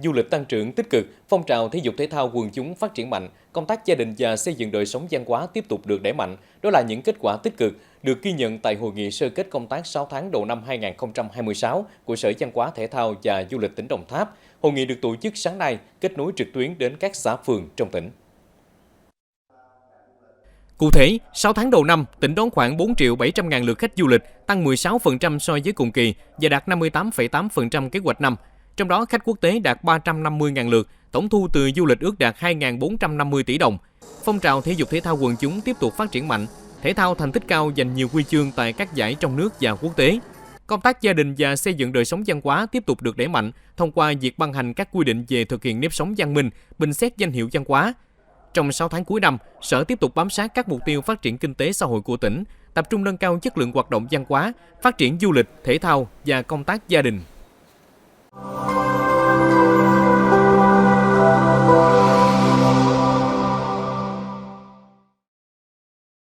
Du lịch tăng trưởng tích cực, phong trào thể dục thể thao quần chúng phát triển mạnh, công tác gia đình và xây dựng đời sống văn hóa tiếp tục được đẩy mạnh. Đó là những kết quả tích cực được ghi nhận tại hội nghị sơ kết công tác 6 tháng đầu năm 2026 của Sở Văn hóa Thể thao và Du lịch tỉnh Đồng Tháp. Hội nghị được tổ chức sáng nay, kết nối trực tuyến đến các xã phường trong tỉnh. Cụ thể, 6 tháng đầu năm, tỉnh đón khoảng 4 triệu 700 ngàn lượt khách du lịch, tăng 16% so với cùng kỳ và đạt 58,8% kế hoạch năm. Trong đó, khách quốc tế đạt 350.000 lượt, tổng thu từ du lịch ước đạt 2.450 tỷ đồng. Phong trào thể dục thể thao quần chúng tiếp tục phát triển mạnh, thể thao thành tích cao giành nhiều huy chương tại các giải trong nước và quốc tế. Công tác gia đình và xây dựng đời sống văn hóa tiếp tục được đẩy mạnh thông qua việc ban hành các quy định về thực hiện nếp sống văn minh, bình xét danh hiệu văn hóa. Trong 6 tháng cuối năm, Sở tiếp tục bám sát các mục tiêu phát triển kinh tế xã hội của tỉnh, tập trung nâng cao chất lượng hoạt động văn hóa, phát triển du lịch, thể thao và công tác gia đình.